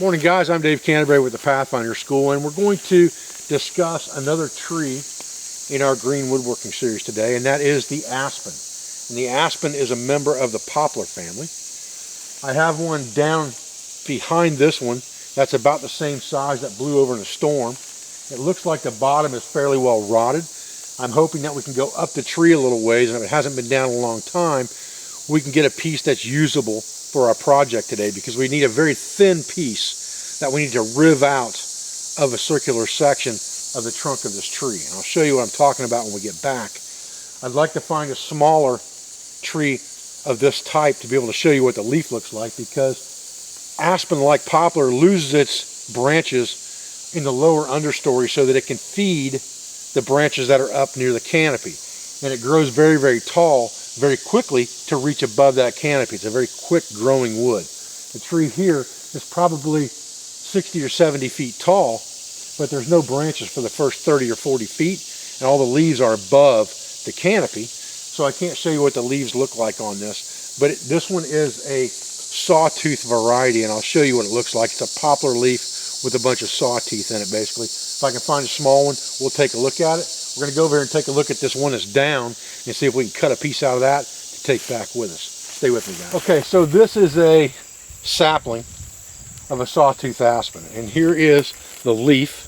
Morning guys, I'm Dave Canterbury with the Pathfinder School, and we're going to discuss another tree in our green woodworking series today, and that is the aspen. And the aspen is a member of the poplar family. I have one down behind this one that's about the same size that blew over in a storm. It looks like the bottom is fairly well rotted. I'm hoping that we can go up the tree a little ways, and if it hasn't been down a long time, we can get a piece that's usable for our project today, because we need a very thin piece that we need to riv out of a circular section of the trunk of this tree. And I'll show you what I'm talking about when we get back. I'd like to find a smaller tree of this type to be able to show you what the leaf looks like, because aspen, like poplar, loses its branches in the lower understory so that it can feed the branches that are up near the canopy. And it grows very, very tall very quickly to reach above that canopy. It's a very quick growing wood. The tree here is probably 60 or 70 feet tall, but there's no branches for the first 30 or 40 feet, and all the leaves are above the canopy, so I can't show you what the leaves look like on this. But this one is a sawtooth variety, and I'll show you what it looks like. It's a poplar leaf with a bunch of saw teeth in it, basically. If I can find a small one, we'll take a look at it. We're going to go over here and take a look at this one that's down and see if we can cut a piece out of that to take back with us. Stay with me, guys. Okay, so this is a sapling of a sawtooth aspen, and here is the leaf.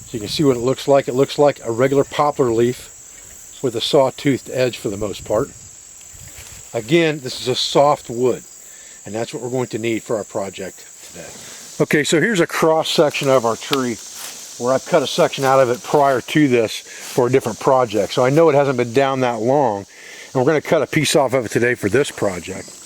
So you can see what it looks like. It looks like a regular poplar leaf with a sawtoothed edge for the most part. Again, this is a soft wood, and that's what we're going to need for our project today. Okay, so here's a cross section of our tree where I've cut a section out of it prior to this for a different project. So I know it hasn't been down that long, and we're going to cut a piece off of it today for this project.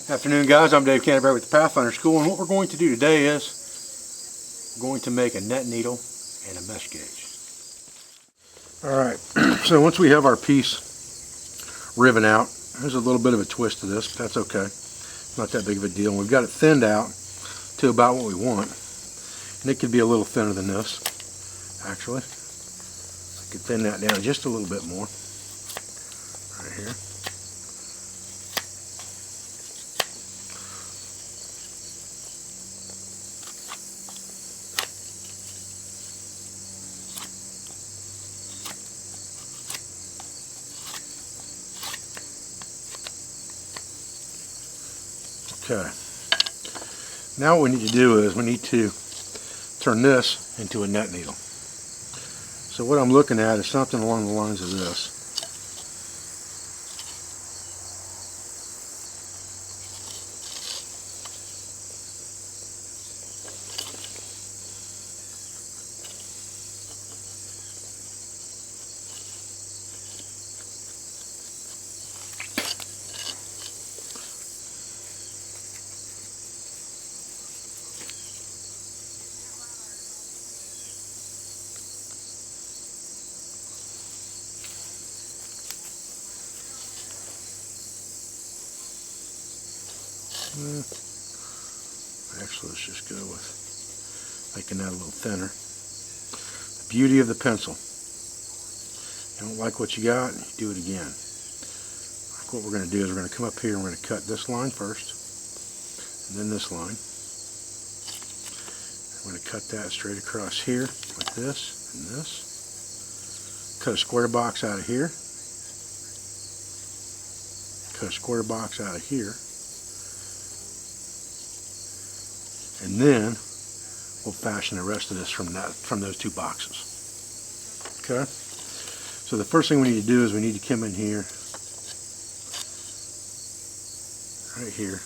Afternoon guys, I'm Dave Canterbury with the Pathfinder School, and what we're going to do today is we're going to make a net needle and a mesh gauge. Alright, so once we have our piece riven out, there's a little bit of a twist to this, but that's okay. It's not that big of a deal. We've got it thinned out to about what we want, and it could be a little thinner than this, actually. I could thin that down just a little bit more, right here. Okay, now what we need to do is we need to turn this into a net needle. So what I'm looking at is something along the lines of this. Actually, let's just go with making that a little thinner. The beauty of the pencil. You don't like what you got, you do it again. Like what we're going to do is we're going to come up here and we're going to cut this line first, and then this line. I'm going to cut that straight across here, like this and this. Cut a square box out of here. Cut a square box out of here. And then we'll fashion the rest of this from those two boxes. Okay? So the first thing we need to do is we need to come in here, right here,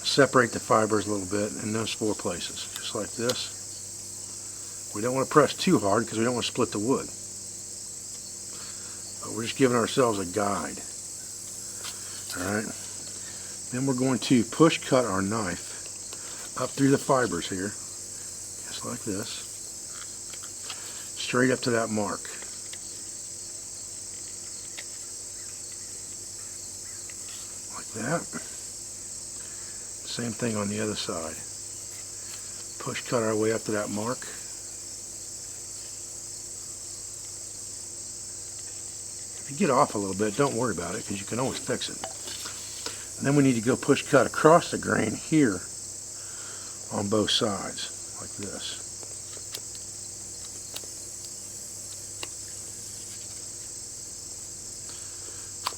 separate the fibers a little bit in those four places, just like this. We don't want to press too hard because we don't want to split the wood. But we're just giving ourselves a guide. Alright? Then we're going to push cut our knife up through the fibers here, just like this, straight up to that mark. Like that. Same thing on the other side. Push cut our way up to that mark. If you get off a little bit, don't worry about it because you can always fix it. And then we need to go push cut across the grain here on both sides, like this.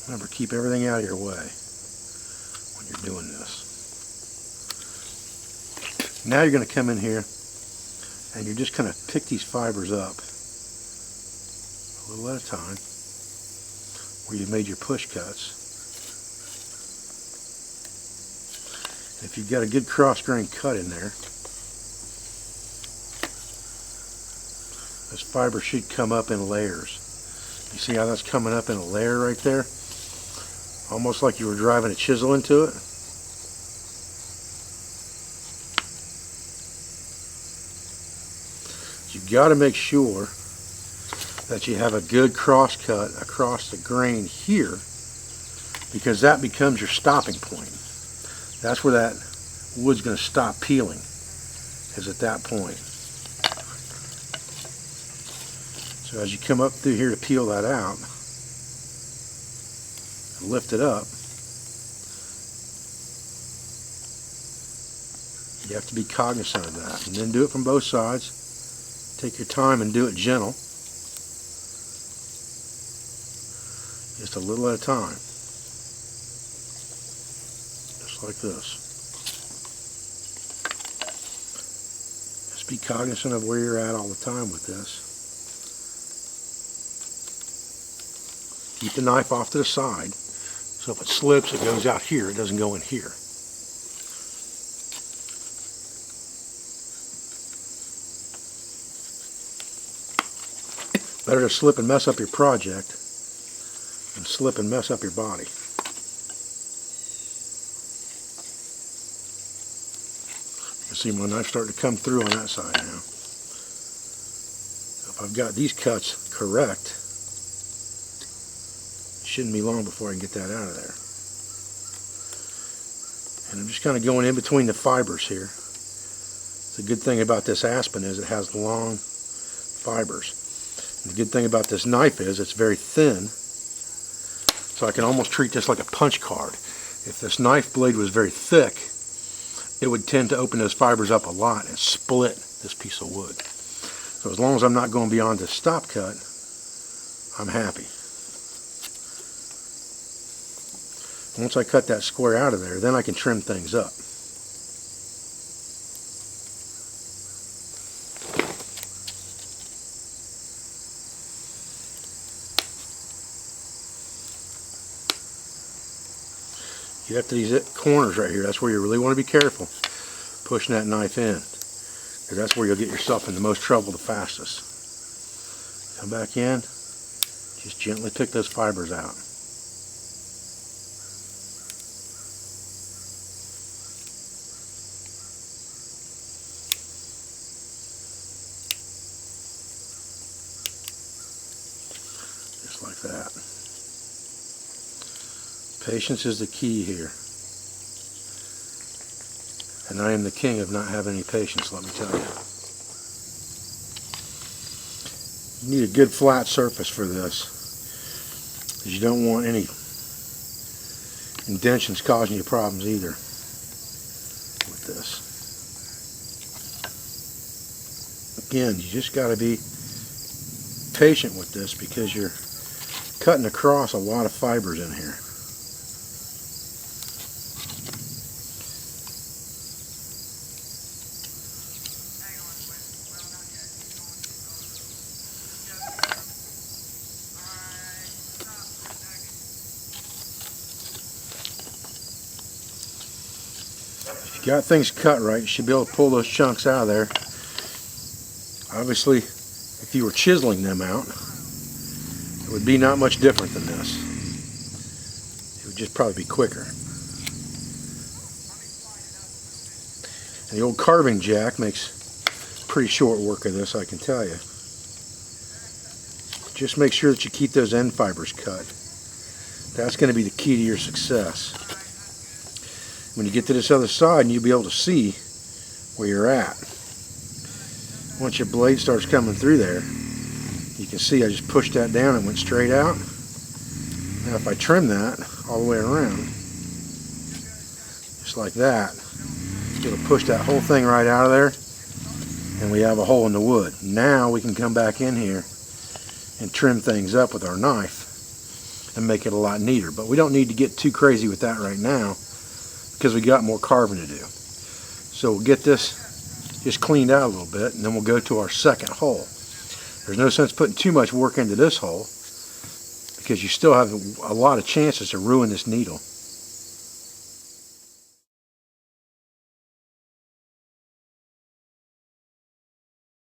Remember, keep everything out of your way when you're doing this. Now you're going to come in here and you're just going to pick these fibers up a little at a time where you've made your push cuts. If you've got a good cross grain cut in there, this fiber should come up in layers. You see how that's coming up in a layer right there? Almost like you were driving a chisel into it. You've got to make sure that you have a good cross cut across the grain here, because that becomes your stopping point. That's where that wood's going to stop peeling, is at that point. So as you come up through here to peel that out, and lift it up, you have to be cognizant of that. And then do it from both sides. Take your time and do it gentle. Just a little at a time. Just like this. Just be cognizant of where you're at all the time with this. Keep the knife off to the side, so if it slips, it goes out here, it doesn't go in here. Better to slip and mess up your project than slip and mess up your body. You can see my knife starting to come through on that side now. If I've got these cuts correct, it shouldn't be long before I can get that out of there. And I'm just kind of going in between the fibers here. The good thing about this aspen is it has long fibers. And the good thing about this knife is it's very thin, so I can almost treat this like a punch card. If this knife blade was very thick, it would tend to open those fibers up a lot and split this piece of wood. So as long as I'm not going beyond the stop cut, I'm happy. Once I cut that square out of there, then I can trim things up. Get up to these corners right here. That's where you really want to be careful pushing that knife in, because that's where you'll get yourself in the most trouble the fastest. Come back in, just gently pick those fibers out. Just like that. Patience is the key here. And I am the king of not having any patience, let me tell you. You need a good flat surface for this, because you don't want any indentions causing you problems either with this. Again, you just got to be patient with this, because you're cutting across a lot of fibers in here. Got things cut right, you should be able to pull those chunks out of there. Obviously, if you were chiseling them out, it would be not much different than this. It would just probably be quicker. And the old carving jack makes pretty short work of this, I can tell you. Just make sure that you keep those end fibers cut. That's going to be the key to your success. when you get to this other side, and you'll be able to see where you're at. Once your blade starts coming through there, you can see I just pushed that down and went straight out. Now if I trim that all the way around, just like that, it'll push that whole thing right out of there, and we have a hole in the wood. Now we can come back in here and trim things up with our knife and make it a lot neater. But we don't need to get too crazy with that right now because we got more carving to do. So we'll get this just cleaned out a little bit, and then we'll go to our second hole. There's no sense putting too much work into this hole because you still have a lot of chances to ruin this needle.